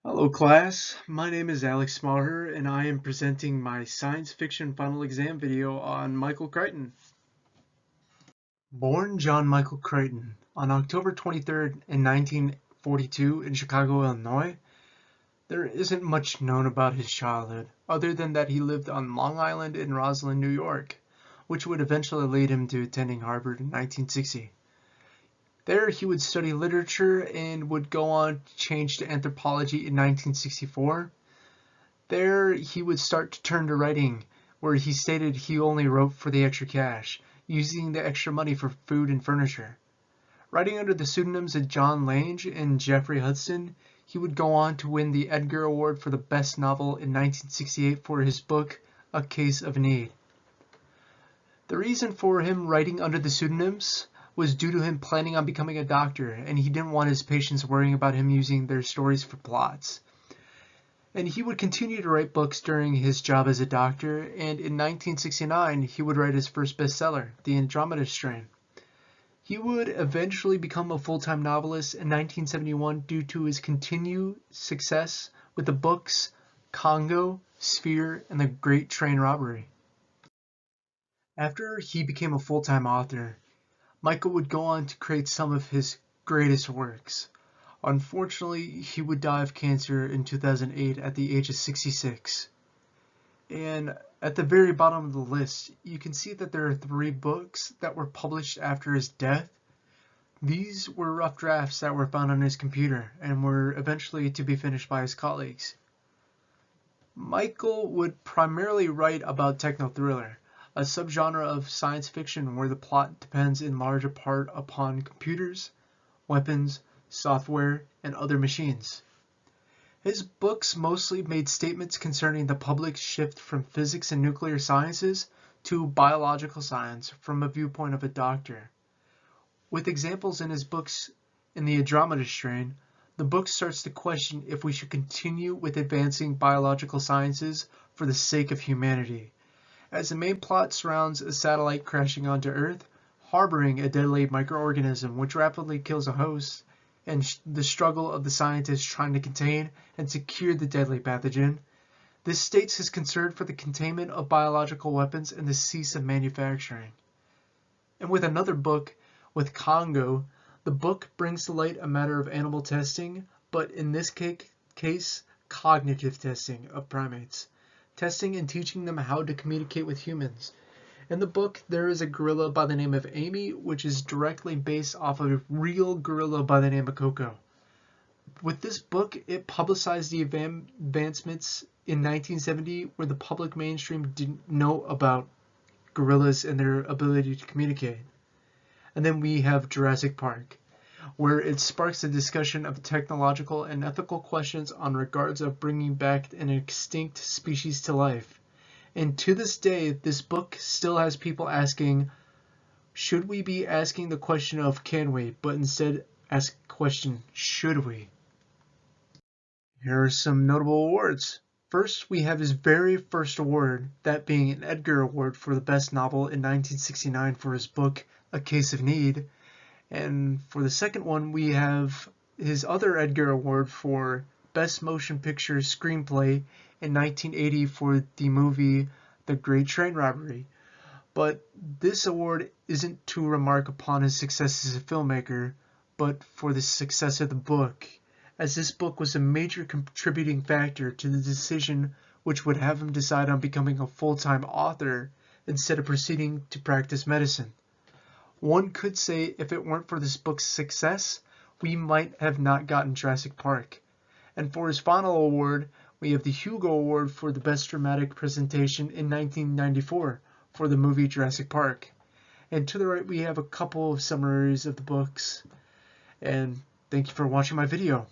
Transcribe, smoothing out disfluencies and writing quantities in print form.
Hello class, my name is Alex Maher and I am presenting my science fiction final exam video on Michael Crichton. Born John Michael Crichton on October 23rd in 1942 in Chicago, Illinois, there isn't much known about his childhood other than that he lived on Long Island in Roslyn, New York, which would eventually lead him to attending Harvard in 1960. There he would study literature and would go on to change to anthropology in 1964. There he would start to turn to writing, where he stated he only wrote for the extra cash, using the extra money for food and furniture. Writing under the pseudonyms of John Lange and Jeffrey Hudson, he would go on to win the Edgar Award for the Best Novel in 1968 for his book, A Case of Need. The reason for him writing under the pseudonyms was due to him planning on becoming a doctor, and he didn't want his patients worrying about him using their stories for plots. And he would continue to write books during his job as a doctor, and in 1969 he would write his first bestseller, The Andromeda Strain. He would eventually become a full-time novelist in 1971 due to his continued success with the books Congo, Sphere, and The Great Train Robbery. After he became a full-time author, Michael would go on to create some of his greatest works. Unfortunately, he would die of cancer in 2008 at the age of 66. And at the very bottom of the list, you can see that there are 3 books that were published after his death. These were rough drafts that were found on his computer and were eventually to be finished by his colleagues. Michael would primarily write about techno-thriller, a subgenre of science fiction where the plot depends in large part upon computers, weapons, software, and other machines. His books mostly made statements concerning the public's shift from physics and nuclear sciences to biological science from a viewpoint of a doctor. With examples in his books in the Andromeda Strain, the book starts to question if we should continue with advancing biological sciences for the sake of humanity, as the main plot surrounds a satellite crashing onto Earth, harboring a deadly microorganism which rapidly kills a host, and the struggle of the scientists trying to contain and secure the deadly pathogen. This states his concern for the containment of biological weapons and the cease of manufacturing. And with another book, with Congo, the book brings to light a matter of animal testing, but in this case, cognitive testing of primates, testing and teaching them how to communicate with humans. In the book, there is a gorilla by the name of Amy, which is directly based off of a real gorilla by the name of Coco. With this book, it publicized the advancements in 1970 where the public mainstream didn't know about gorillas and their ability to communicate. And then we have Jurassic Park, where it sparks a discussion of technological and ethical questions on regards of bringing back an extinct species to life. And to this day, this book still has people asking, should we be asking the question of can we, but instead ask the question, should we? Here are some notable awards. First, we have his very first award, that being an Edgar Award for the best novel in 1969 for his book, A Case of Need. And for the second one, we have his other Edgar Award for Best Motion Picture Screenplay in 1980 for the movie The Great Train Robbery. But this award isn't to remark upon his success as a filmmaker, but for the success of the book, as this book was a major contributing factor to the decision which would have him decide on becoming a full-time author instead of proceeding to practice medicine. One could say if it weren't for this book's success, we might have not gotten Jurassic Park. And for his final award, we have the Hugo Award for the Best Dramatic Presentation in 1994 for the movie Jurassic Park. And to the right, we have a couple of summaries of the books. And thank you for watching my video.